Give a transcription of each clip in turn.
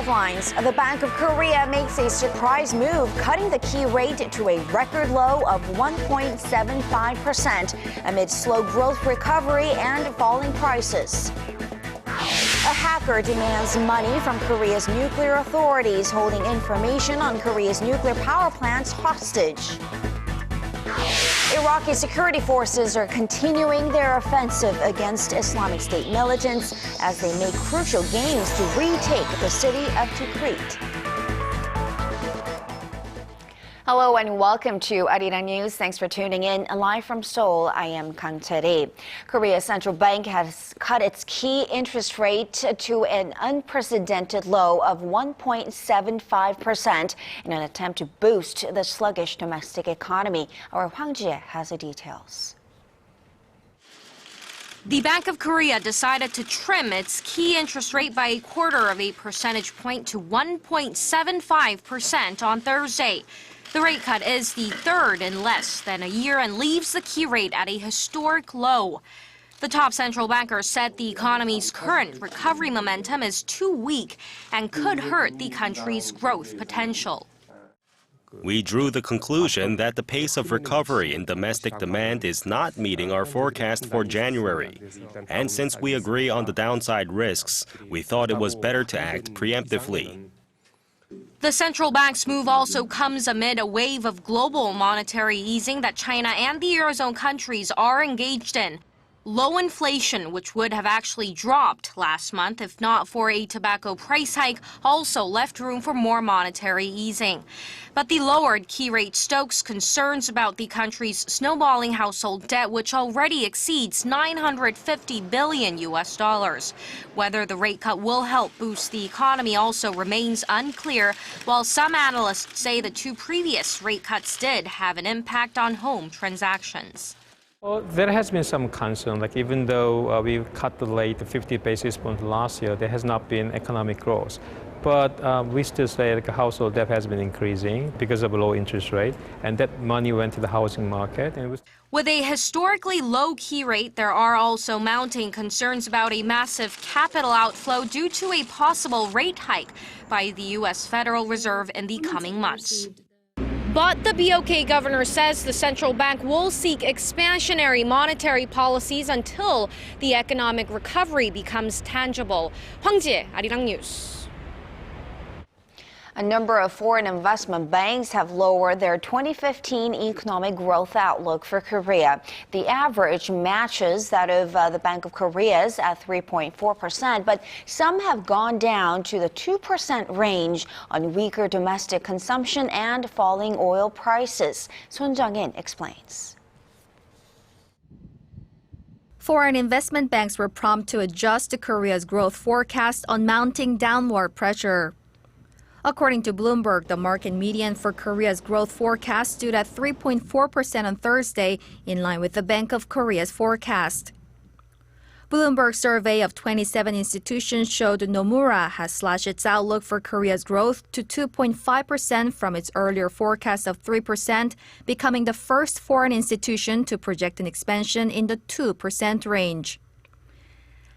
headlines. The Bank of Korea makes a surprise move, cutting the key rate to a record low of 1.75% amid slow growth recovery and falling prices. A hacker demands money from Korea's nuclear authorities, holding information on Korea's nuclear power plants hostage. Iraqi security forces are continuing their offensive against Islamic State militants as they make crucial gains to retake the city of Tikrit. Hello and welcome to ARIRANG News. Thanks for tuning in. Live from Seoul, I am Kang Chery. Korea's central bank has cut its key interest rate to an unprecedented low of 1.75% in an attempt to boost the sluggish domestic economy. Our Hwang Ji-hye has the details. The Bank of Korea decided to trim its key interest rate by a quarter of a percentage point to 1.75% on Thursday. The rate cut is the third in less than a year and leaves the key rate at a historic low. The top central banker said the economy's current recovery momentum is too weak and could hurt the country's growth potential. We drew the conclusion that the pace of recovery in domestic demand is not meeting our forecast for January. And since we agree on the downside risks, we thought it was better to act preemptively. The central bank's move also comes amid a wave of global monetary easing that China and the Eurozone countries are engaged in. Low inflation, which would have actually dropped last month if not for a tobacco price hike, also left room for more monetary easing. But the lowered key rate stokes concerns about the country's snowballing household debt, which already exceeds $950 billion. Whether the rate cut will help boost the economy also remains unclear, while some analysts say the two previous rate cuts did have an impact on home transactions. Well, there has been some concern, like even though we cut the rate to 50 basis points last year, there has not been economic growth. But we still say like household debt has been increasing because of a low interest rate, and that money went to the housing market. With a historically low key rate, there are also mounting concerns about a massive capital outflow due to a possible rate hike by the U.S. Federal Reserve in the coming months. But the BOK governor says the central bank will seek expansionary monetary policies until the economic recovery becomes tangible. Hwang Ji-hye, ARIRANG News. A number of foreign investment banks have lowered their 2015 economic growth outlook for Korea. The average matches that of the Bank of Korea's at 3.4%, but some have gone down to the 2% range on weaker domestic consumption and falling oil prices. Son Jung-in explains. Foreign investment banks were prompt to adjust to Korea's growth forecast on mounting downward pressure. According to Bloomberg, the market median for Korea's growth forecast stood at 3.4% on Thursday, in line with the Bank of Korea's forecast. Bloomberg's survey of 27 institutions showed Nomura has slashed its outlook for Korea's growth to 2.5% from its earlier forecast of 3%, becoming the first foreign institution to project an expansion in the 2% range.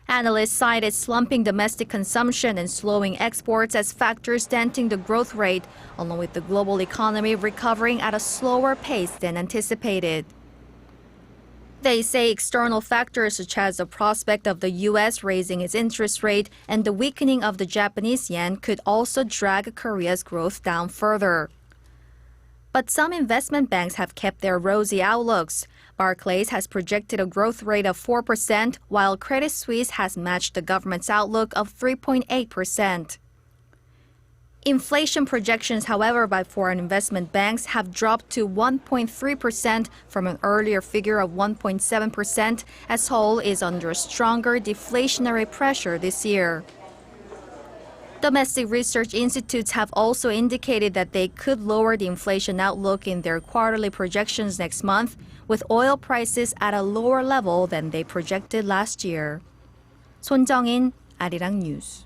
Analysts cited slumping domestic consumption and slowing exports as factors denting the growth rate, along with the global economy recovering at a slower pace than anticipated. They say external factors such as the prospect of the U.S. raising its interest rate and the weakening of the Japanese yen could also drag Korea's growth down further. But some investment banks have kept their rosy outlooks. Barclays has projected a growth rate of 4%, while Credit Suisse has matched the government's outlook of 3.8%. Inflation projections, however, by foreign investment banks have dropped to 1.3% from an earlier figure of 1.7%, as Seoul is under stronger deflationary pressure this year. Domestic research institutes have also indicated that they could lower the inflation outlook in their quarterly projections next month, with oil prices at a lower level than they projected last year. Son Jung-in, ARIRANG News.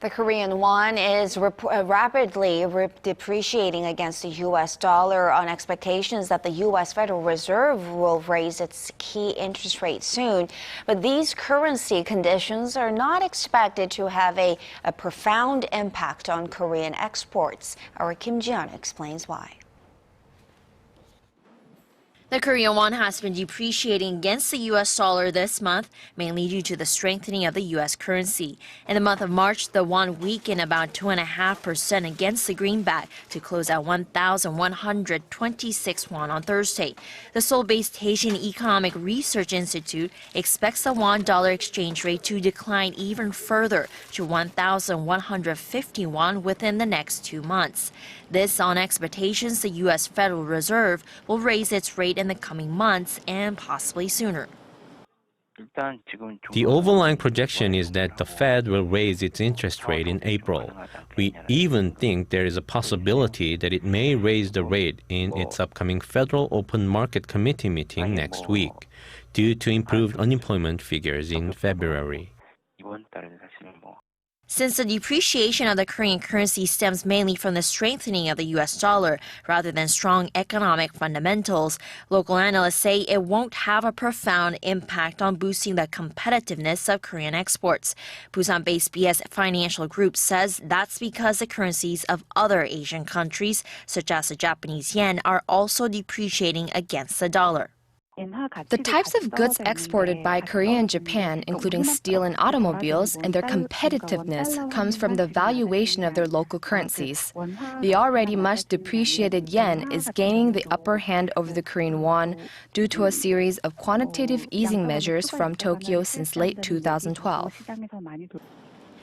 The Korean won is rapidly depreciating against the U.S. dollar on expectations that the U.S. Federal Reserve will raise its key interest rate soon. But these currency conditions are not expected to have a profound impact on Korean exports. Our Kim Ji-hye explains why. The Korean won has been depreciating against the U.S. dollar this month, mainly due to the strengthening of the U.S. currency. In the month of March, the won weakened about 2.5% against the greenback to close at 1,126 won on Thursday. The Seoul-based Asian Economic Research Institute expects the won-dollar exchange rate to decline even further to 1,150 won within the next 2 months. This on expectations the U.S. Federal Reserve will raise its rate in the coming months and possibly sooner. The overlying projection is that the Fed will raise its interest rate in April. We even think there is a possibility that it may raise the rate in its upcoming Federal Open Market Committee meeting next week, due to improved unemployment figures in February. Since the depreciation of the Korean currency stems mainly from the strengthening of the U.S. dollar rather than strong economic fundamentals, local analysts say it won't have a profound impact on boosting the competitiveness of Korean exports. Busan-based BS Financial Group says that's because the currencies of other Asian countries, such as the Japanese yen, are also depreciating against the dollar. The types of goods exported by Korea and Japan, including steel and automobiles, and their competitiveness comes from the valuation of their local currencies. The already much depreciated yen is gaining the upper hand over the Korean won due to a series of quantitative easing measures from Tokyo since late 2012.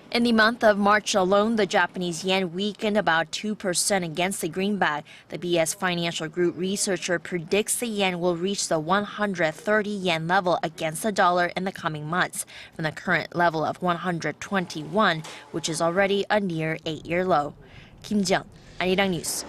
In the month of March alone, the Japanese yen weakened about 2% against the greenback. The BS Financial Group researcher predicts the yen will reach the 130 yen level against the dollar in the coming months, from the current level of 121, which is already a near 8-year low. Kim Ji-hye, ARIRANG News.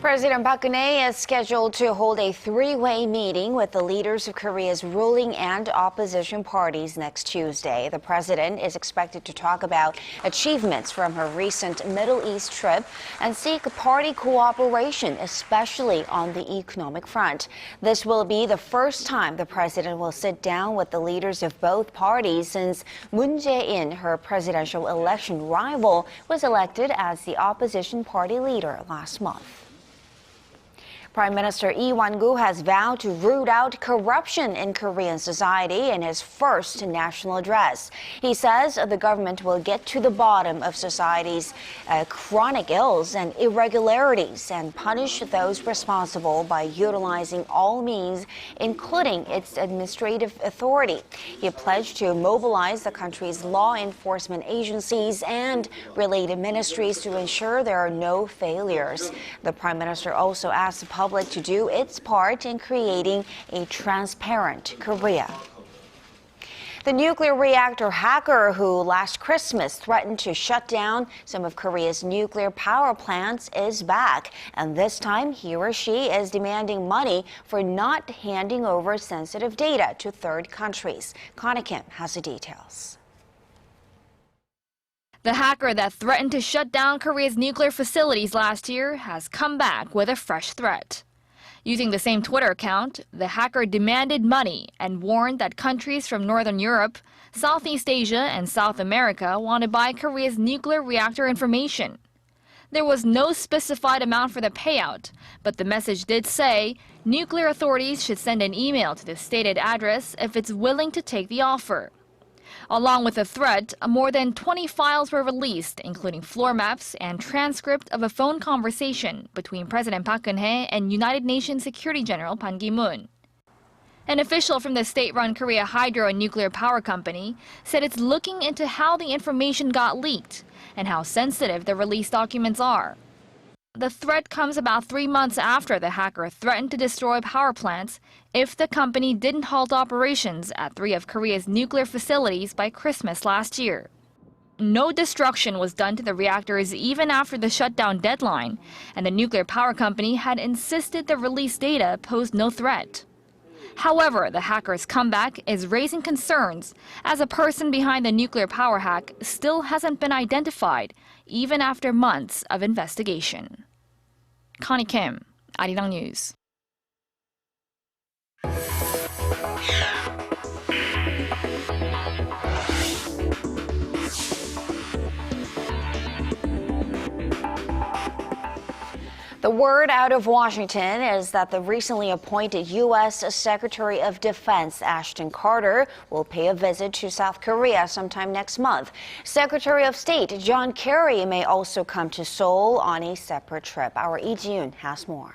President Park Geunhye is scheduled to hold a three-way meeting with the leaders of Korea's ruling and opposition parties next Tuesday. The president is expected to talk about achievements from her recent Middle East trip and seek party cooperation, especially on the economic front. This will be the first time the president will sit down with the leaders of both parties since Moon Jae-in, her presidential election rival, was elected as the opposition party leader last month. Prime Minister Lee Wankoo has vowed to root out corruption in Korean society in his first national address. He says the government will get to the bottom of society's chronic ills and irregularities and punish those responsible by utilizing all means, including its administrative authority. He pledged to mobilize the country's law enforcement agencies and related ministries to ensure there are no failures. The Prime Minister also asked the public to do its part in creating a transparent Korea. The nuclear reactor hacker who last Christmas threatened to shut down some of Korea's nuclear power plants is back. And this time, he or she is demanding money for not handing over sensitive data to third countries. Connie Kim has the details. The hacker that threatened to shut down Korea's nuclear facilities last year has come back with a fresh threat. Using the same Twitter account, the hacker demanded money and warned that countries from Northern Europe, Southeast Asia, and South America want to buy Korea's nuclear reactor information. There was no specified amount for the payout, but the message did say nuclear authorities should send an email to the stated address if it's willing to take the offer. Along with the threat, more than 20 files were released, including floor maps and transcript of a phone conversation between President Park Geunhye and United Nations Security General Ban Ki-moon. An official from the state-run Korea Hydro and Nuclear Power Company said it's looking into how the information got leaked and how sensitive the released documents are. The threat comes about 3 months after the hacker threatened to destroy power plants if the company didn't halt operations at 3 of Korea's nuclear facilities by Christmas last year. No destruction was done to the reactors even after the shutdown deadline, and the nuclear power company had insisted the released data posed no threat. However, the hacker's comeback is raising concerns as a person behind the nuclear power hack still hasn't been identified, even after months of investigation. Connie Kim, ARIRANG News. The word out of Washington is that the recently appointed U.S. Secretary of Defense Ashton Carter will pay a visit to South Korea sometime next month. Secretary of State Kang Chery may also come to Seoul on a separate trip. Our Lee Ji-hyun has more.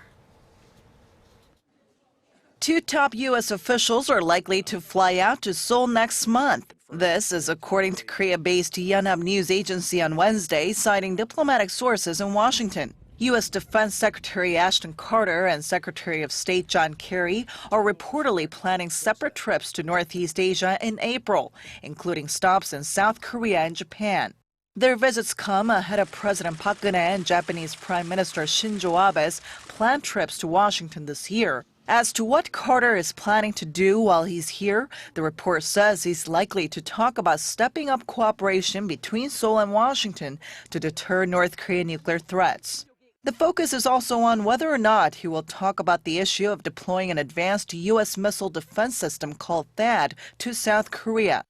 Two top U.S. officials are likely to fly out to Seoul next month. This is according to Korea-based Yonhap News Agency on Wednesday, citing diplomatic sources in Washington. U.S. Defense Secretary Ashton Carter and Secretary of State Kang Chery are reportedly planning separate trips to Northeast Asia in April, including stops in South Korea and Japan. Their visits come ahead of President Park Geunhye and Japanese Prime Minister Shinzo Abe's planned trips to Washington this year. As to what Carter is planning to do while he's here, the report says he's likely to talk about stepping up cooperation between Seoul and Washington to deter North Korean nuclear threats. The focus is also on whether or not he will talk about the issue of deploying an advanced U.S. missile defense system called THAAD to South Korea.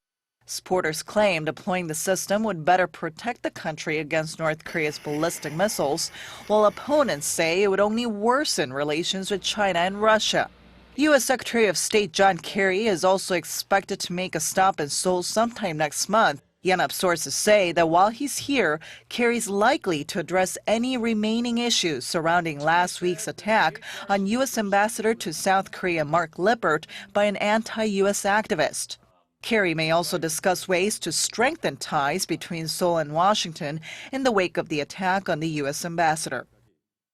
Supporters claim deploying the system would better protect the country against North Korea's ballistic missiles, while opponents say it would only worsen relations with China and Russia. U.S. Secretary of State Kang Chery is also expected to make a stop in Seoul sometime next month. Yonhap sources say that while he's here, Kerry's likely to address any remaining issues surrounding last week's attack on U.S. Ambassador to South Korea Mark Lippert by an anti-U.S. activist. Chery may also discuss ways to strengthen ties between Seoul and Washington in the wake of the attack on the U.S. ambassador.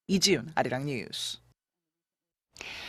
Lee Ji-hyun, ARIRANG News.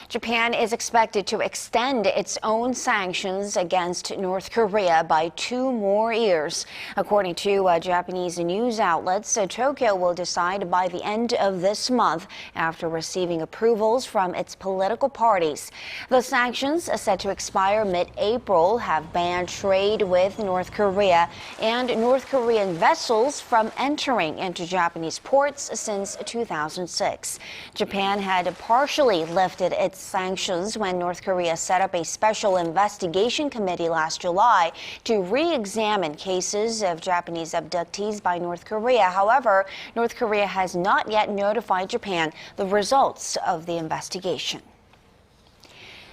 Japan is expected to extend its own sanctions against North Korea by 2 more years. According to Japanese news outlets, Tokyo will decide by the end of this month after receiving approvals from its political parties. The sanctions, set to expire mid-April, have banned trade with North Korea and North Korean vessels from entering into Japanese ports since 2006. Japan had partially lifted its sanctions when North Korea set up a special investigation committee last July to re-examine cases of Japanese abductees by North Korea. However, North Korea has not yet notified Japan the results of the investigation.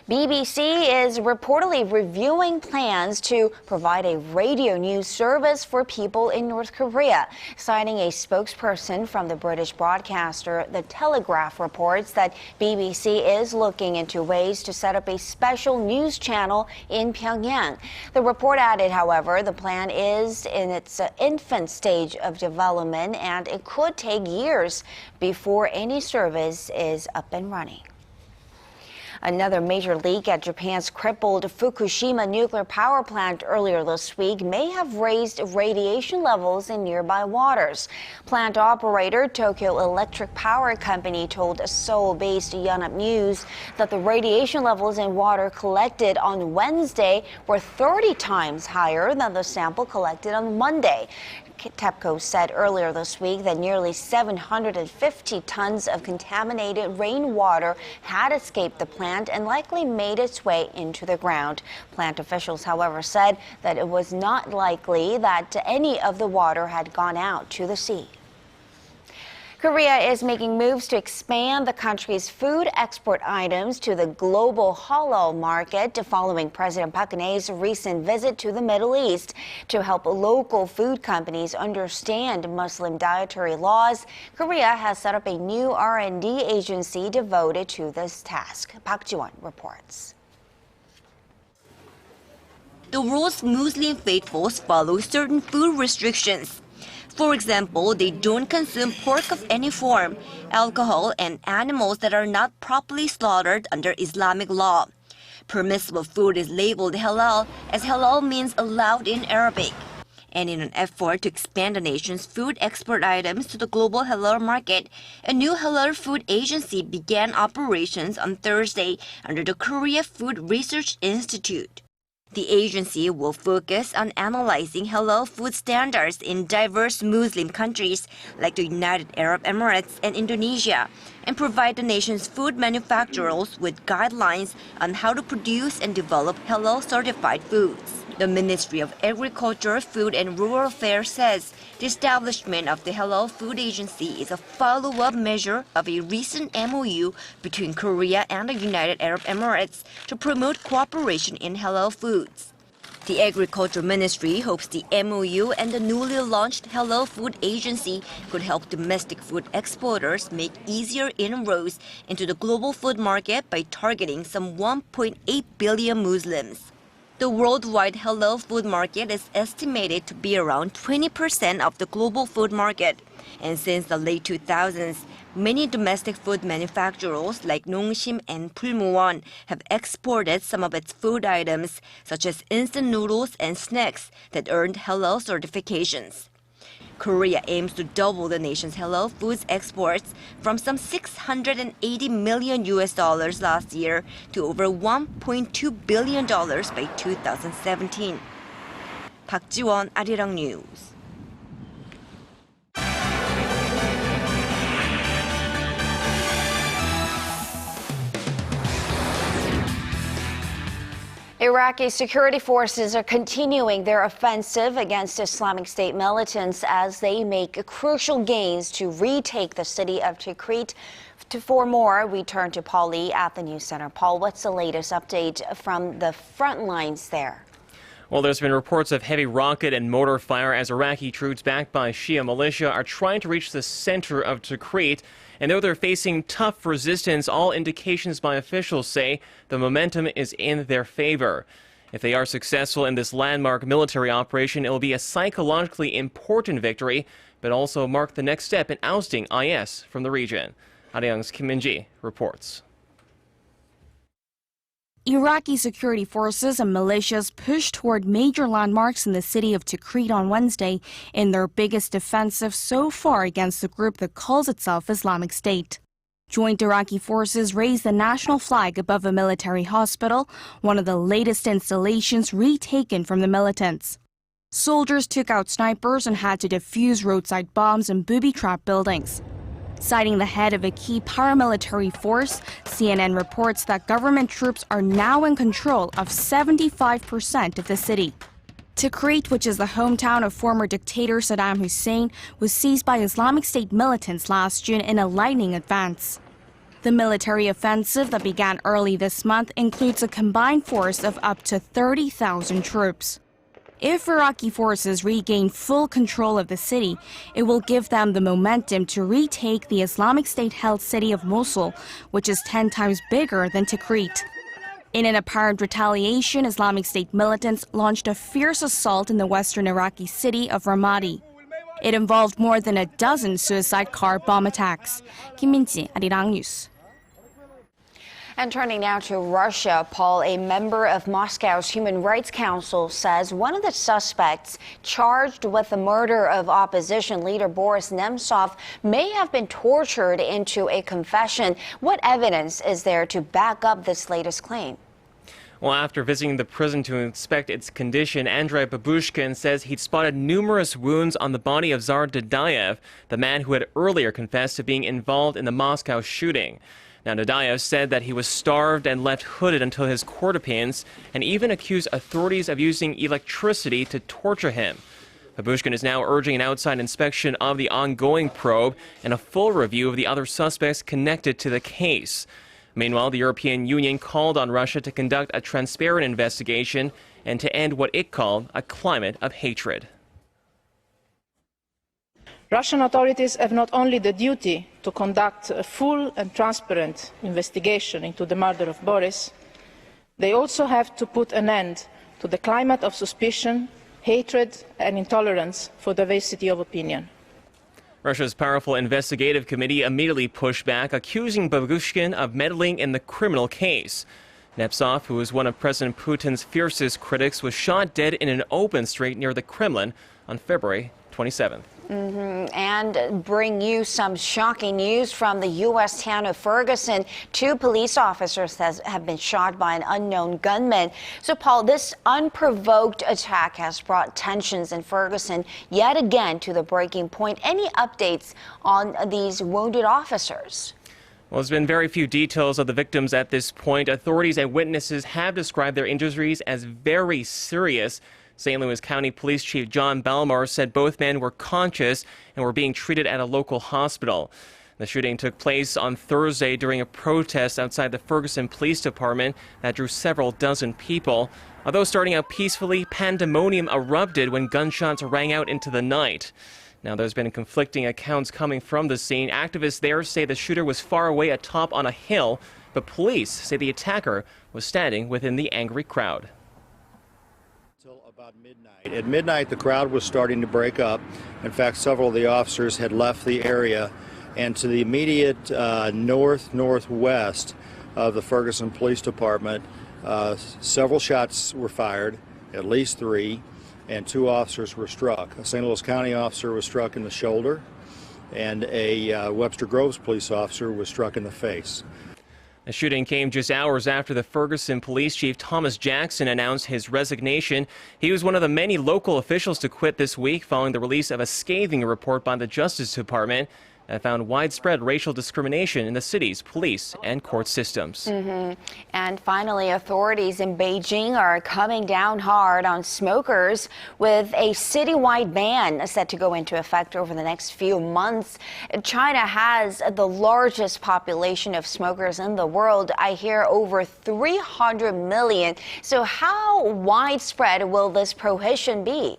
BBC is reportedly reviewing plans to provide a radio news service for people in North Korea. Citing a spokesperson from the British broadcaster, The Telegraph reports that BBC is looking into ways to set up a special news channel in Pyongyang. The report added, however, the plan is in its infant stage of development and it could take years before any service is up and running. Another major leak at Japan's crippled Fukushima nuclear power plant earlier this week may have raised radiation levels in nearby waters. Plant operator Tokyo Electric Power Company told Seoul-based Yonhap News that the radiation levels in water collected on Wednesday were 30 times higher than the sample collected on Monday. TEPCO said earlier this week that nearly 750 tons of contaminated rainwater had escaped the plant and likely made its way into the ground. Plant officials, however, said that it was not likely that any of the water had gone out to the sea. Korea is making moves to expand the country's food export items to the global halal market following President Park Geunhye's recent visit to the Middle East. To help local food companies understand Muslim dietary laws, Korea has set up a new R&D agency devoted to this task. Park Geunhye reports. The world's Muslim faithfuls follow certain food restrictions. For example, they don't consume pork of any form, alcohol, and animals that are not properly slaughtered under Islamic law. Permissible food is labeled halal, as halal means allowed in Arabic. And in an effort to expand the nation's food export items to the global halal market, a new halal food agency began operations on Thursday under the Korea Food Research Institute. The agency will focus on analyzing halal food standards in diverse Muslim countries like the United Arab Emirates and Indonesia, and provide the nation's food manufacturers with guidelines on how to produce and develop halal-certified foods. The Ministry of Agriculture, Food and Rural Affairs says the establishment of the Halal Food Agency is a follow-up measure of a recent MOU between Korea and the United Arab Emirates to promote cooperation in halal foods. The Agriculture Ministry hopes the MOU and the newly launched Halal Food Agency could help domestic food exporters make easier inroads into the global food market by targeting some 1.8 billion Muslims. The worldwide halal food market is estimated to be around 20% of the global food market. And since the late 2000s, many domestic food manufacturers like Nongshim and Pulmuon have exported some of its food items, such as instant noodles and snacks that earned halal certifications. Korea aims to double the nation's halal foods exports from some $680 million last year to over $1.2 billion by 2017. Park Geunhye, ARIRANG News. Iraqi security forces are continuing their offensive against Islamic State militants as they make crucial gains to retake the city of Tikrit. For more, we turn to Paul Lee at the News Center. Paul, what's the latest update from the front lines there? Well, there's been reports of heavy rocket and mortar fire as Iraqi troops backed by Shia militia are trying to reach the center of Tikrit. And though they're facing tough resistance, all indications by officials say the momentum is in their favor. If they are successful in this landmark military operation, it will be a psychologically important victory, but also mark the next step in ousting IS from the region. Arirang's Kim Min-ji reports. Iraqi security forces and militias pushed toward major landmarks in the city of Tikrit on Wednesday in their biggest offensive so far against the group that calls itself Islamic State. Joint Iraqi forces raised the national flag above a military hospital, one of the latest installations retaken from the militants. Soldiers took out snipers and had to defuse roadside bombs and booby-trap buildings. Citing the head of a key paramilitary force, CNN reports that government troops are now in control of 75% of the city. Tikrit, which is the hometown of former dictator Saddam Hussein, was seized by Islamic State militants last June in a lightning advance. The military offensive that began early this month includes a combined force of up to 30,000 troops. If Iraqi forces regain full control of the city, it will give them the momentum to retake the Islamic State-held city of Mosul, which is 10 times bigger than Tikrit. In an apparent retaliation, Islamic State militants launched a fierce assault in the western Iraqi city of Ramadi. It involved more than a dozen suicide car bomb attacks. Kim Min-ji, ARIRANG News. And turning now to Russia, Paul, a member of Moscow's Human Rights Council says one of the suspects charged with the murder of opposition leader Boris Nemtsov may have been tortured into a confession. What evidence is there to back up this latest claim? Well, after visiting the prison to inspect its condition, Andrei Babushkin says he'd spotted numerous wounds on the body of Tsar Dadayev, the man who had earlier confessed to being involved in the Moscow shooting. Now, Dadayev said that he was starved and left hooded until his court appearance, and even accused authorities of using electricity to torture him. Babushkin is now urging an outside inspection of the ongoing probe and a full review of the other suspects connected to the case. Meanwhile, the European Union called on Russia to conduct a transparent investigation and to end what it called a climate of hatred. Russian authorities have not only the duty to conduct a full and transparent investigation into the murder of Boris, they also have to put an end to the climate of suspicion hatred and intolerance for diversity of opinion. Russia's powerful investigative committee immediately pushed back, accusing Babushkin of meddling in the criminal case. Nemtsov, who is one of President Putin's fiercest critics, was shot dead in an open street near the Kremlin on February 27th. And bring you some shocking news from the U.S. town of Ferguson. 2 police officers have been shot by an unknown gunman. So, Paul, this unprovoked attack has brought tensions in Ferguson yet again to the breaking point. Any updates on these wounded officers? Well, there's been very few details of the victims at this point. Authorities and witnesses have described their injuries as very serious. St. Louis County Police Chief John Belmar said both men were conscious and were being treated at a local hospital. The shooting took place on Thursday during a protest outside the Ferguson Police Department that drew several dozen people. Although starting out peacefully, pandemonium erupted when gunshots rang out into the night. Now, there's been conflicting accounts coming from the scene. Activists there say the shooter was far away atop on a hill, but police say the attacker was standing within the angry crowd. At midnight, the crowd was starting to break up. In fact, several of the officers had left the area, and to the immediate northwest of the Ferguson Police Department, several shots were fired, at least 3, and 2 officers were struck. A St. Louis County officer was struck in the shoulder, and a Webster Groves police officer was struck in the face. The shooting came just hours after the Ferguson Police Chief Thomas Jackson announced his resignation. He was one of the many local officials to quit this week following the release of a scathing report by the Justice Department that found widespread racial discrimination in the city's police and court systems. And finally, authorities in Beijing are coming down hard on smokers with a citywide ban set to go into effect over the next few months. China has the largest population of smokers in the world. I hear over 300 million. So how widespread will this prohibition be?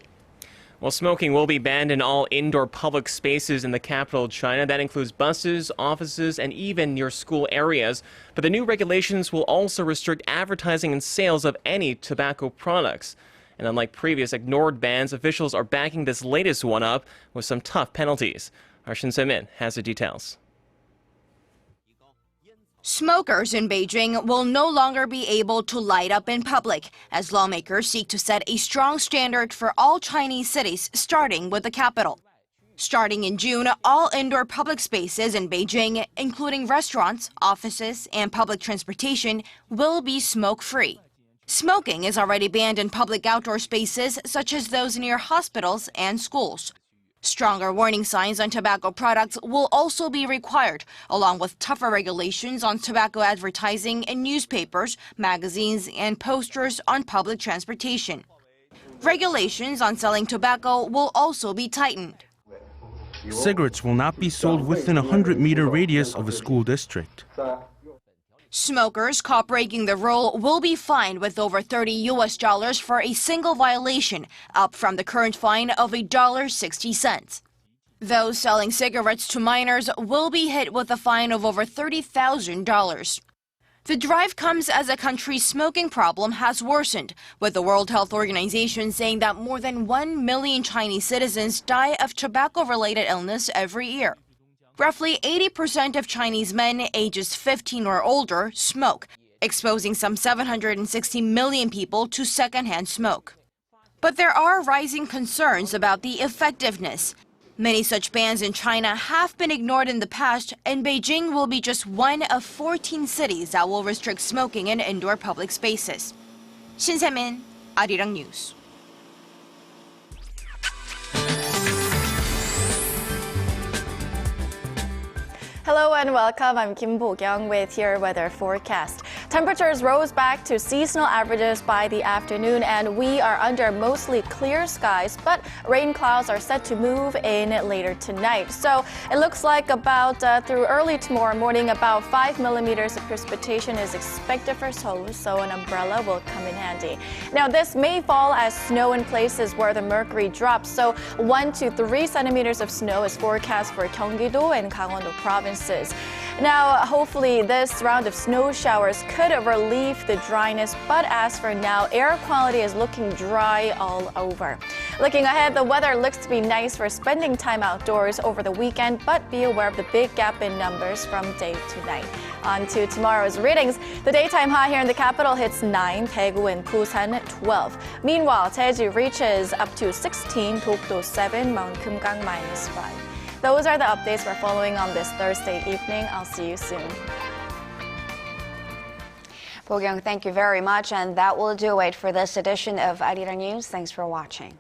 Well, smoking will be banned in all indoor public spaces in the capital of China. That includes buses, offices, and even near school areas. But the new regulations will also restrict advertising and sales of any tobacco products. And unlike previous ignored bans, officials are backing this latest one up with some tough penalties. Ashton has the details. Smokers in Beijing will no longer be able to light up in public as lawmakers seek to set a strong standard for all Chinese cities, starting with the capital. Starting in June, all indoor public spaces in Beijing, including restaurants, offices, and public transportation, will be smoke-free. Smoking is already banned in public outdoor spaces such as those near hospitals and schools. Stronger warning signs on tobacco products will also be required, along with tougher regulations on tobacco advertising in newspapers, magazines, and posters on public transportation. Regulations on selling tobacco will also be tightened. Cigarettes will not be sold within a 100-meter radius of a school district. Smokers caught breaking the rule will be fined with over $30 for a single violation, up from the current fine of $1.60. Those selling cigarettes to minors will be hit with a fine of over $30,000. The drive comes as the country's smoking problem has worsened, with the World Health Organization saying that more than 1 million Chinese citizens die of tobacco-related illness every year. Roughly 80% of Chinese men ages 15 or older smoke, exposing some 760 million people to secondhand smoke. But there are rising concerns about the effectiveness. Many such bans in China have been ignored in the past, and Beijing will be just one of 14 cities that will restrict smoking in indoor public spaces. Shin Se-min, ARIRANG News. Hello and welcome. I'm Kim Bo-kyung with your weather forecast. Temperatures rose back to seasonal averages by the afternoon, and we are under mostly clear skies, but rain clouds are set to move in later tonight. So it looks like about through early tomorrow morning, about 5 millimeters of precipitation is expected for Seoul, so an umbrella will come in handy. Now, this may fall as snow in places where the mercury drops, so 1 to 3 centimeters of snow is forecast for Gyeonggi-do and Gangwon-do provinces. Now, hopefully this round of snow showers could could relieve the dryness, but as for now, air quality is looking dry all over. Looking ahead, the weather looks to be nice for spending time outdoors over the weekend, but be aware of the big gap in numbers from day to night. On to tomorrow's readings. The daytime high here in the capital hits 9, Daegu and Busan 12. Meanwhile, Jeju reaches up to 16, Dokdo 7, Mount Kumgang -5. Those are the updates we're following on this Thursday evening. I'll see you soon. Bo Kyung, thank you very much, and that will do it for this edition of ARIRANG News. Thanks for watching.